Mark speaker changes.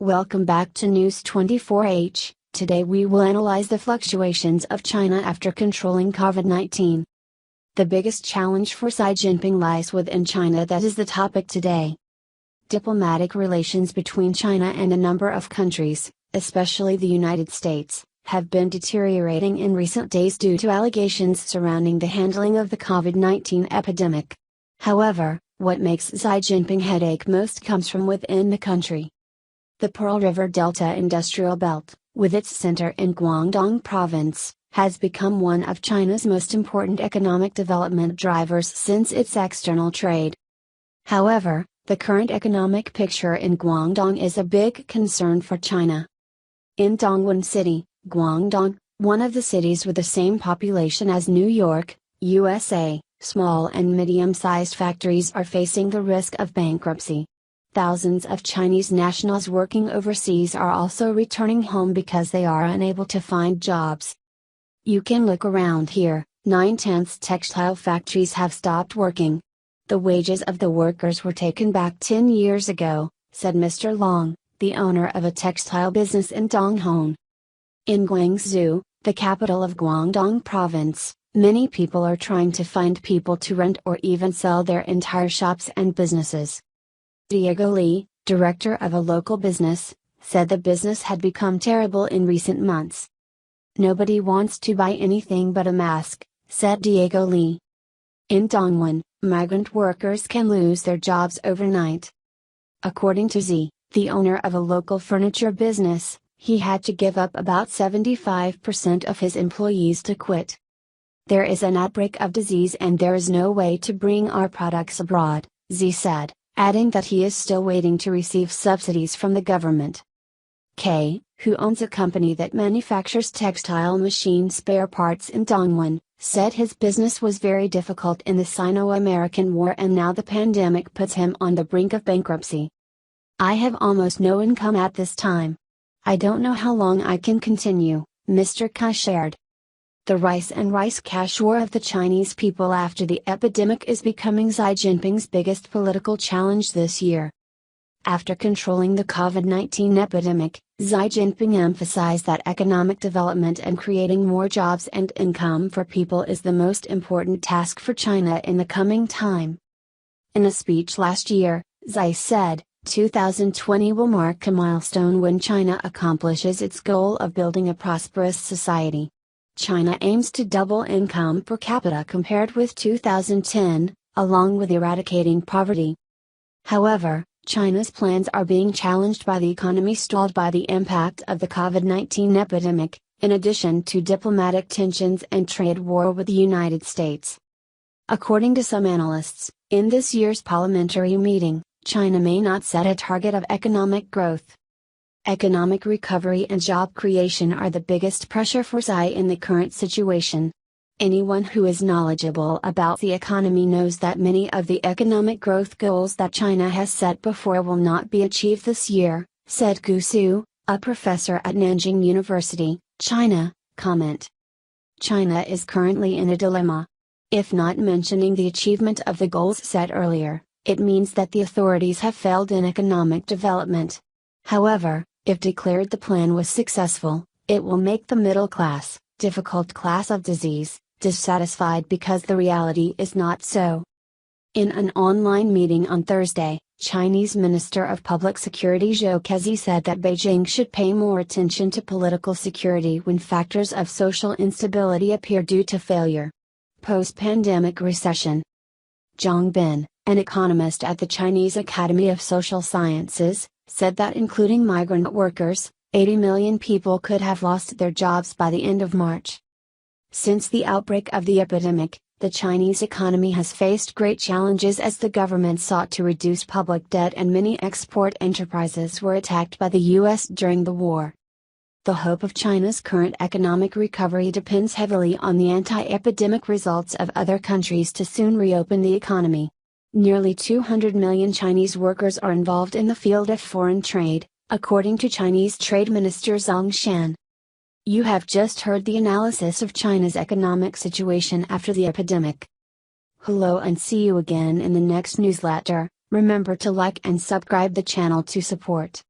Speaker 1: Welcome back to News 24H. Today we will analyze the fluctuations of China after controlling COVID-19. The biggest challenge for Xi Jinping lies within China. That is the topic today. Diplomatic relations between China and a number of countries, especially the United States, have been deteriorating in recent days due to allegations surrounding the handling of the COVID-19 epidemic. However, what makes Xi Jinping headache most comes from within the country. The Pearl River Delta Industrial Belt, with its center in Guangdong Province, has become one of China's most important economic development drivers since its external trade. However, the current economic picture in Guangdong is a big concern for China. In Dongguan City, Guangdong, one of the cities with the same population as New York, USA, small and medium-sized factories are facing the risk of bankruptcy. Thousands of Chinese nationals working overseas are also returning home because they are unable to find jobs. You can look around here, 9/10 textile factories have stopped working. The wages of the workers were taken back 10 years ago, said Mr. Long, the owner of a textile business in Donghong. In Guangzhou, the capital of Guangdong Province, many people are trying to find people to rent or even sell their entire shops and businesses. Diego Li, director of a local business, said the business had become terrible in recent months. Nobody wants to buy anything but a mask, said Diego Li. In Dongguan, migrant workers can lose their jobs overnight. According to Xi, the owner of a local furniture business, he had to give up about 75% of his employees to quit. There is an outbreak of disease and there is no way to bring our products abroad, Xi said, adding that he is still waiting to receive subsidies from the government. K, who owns a company that manufactures textile machine spare parts in Dongguan, said his business was very difficult in the Sino-American War and now the pandemic puts him on the brink of bankruptcy. I have almost no income at this time. I don't know how long I can continue, Mr. Kai shared. The rice and rice cash war of the Chinese people after the epidemic is becoming Xi Jinping's biggest political challenge this year. After controlling the COVID-19 epidemic, Xi Jinping emphasized that economic development and creating more jobs and income for people is the most important task for China in the coming time. In a speech last year, Xi said, 2020 will mark a milestone when China accomplishes its goal of building a prosperous society. China aims to double income per capita compared with 2010, along with eradicating poverty. However, China's plans are being challenged by the economy stalled by the impact of the COVID-19 epidemic, in addition to diplomatic tensions and trade war with the United States. According to some analysts, in this year's parliamentary meeting, China may not set a target of economic growth. Economic recovery and job creation are the biggest pressure for Xi in the current situation. Anyone who is knowledgeable about the economy knows that many of the economic growth goals that China has set before will not be achieved this year, said Gu Su, a professor at Nanjing University, China, comment. China is currently in a dilemma. If not mentioning the achievement of the goals set earlier, it means that the authorities have failed in economic development. However, if declared the plan was successful, it will make the middle class, difficult class of disease, dissatisfied because the reality is not so. In an online meeting on Thursday, Chinese Minister of Public Security Zhou Kezi said that Beijing should pay more attention to political security when factors of social instability appear due to failure. Post-pandemic recession. Zhang Bin, an economist at the Chinese Academy of Social Sciences, said that including migrant workers, 80 million people could have lost their jobs by the end of March. Since the outbreak of the epidemic, the Chinese economy has faced great challenges as the government sought to reduce public debt and many export enterprises were attacked by the US during the war. The hope of China's current economic recovery depends heavily on the anti-epidemic results of other countries to soon reopen the economy. Nearly 200 million Chinese workers are involved in the field of foreign trade, according to Chinese Trade Minister Zhang Shan. You have just heard the analysis of China's economic situation after the epidemic. Hello and see you again in the next newsletter. Remember to like and subscribe the channel to support.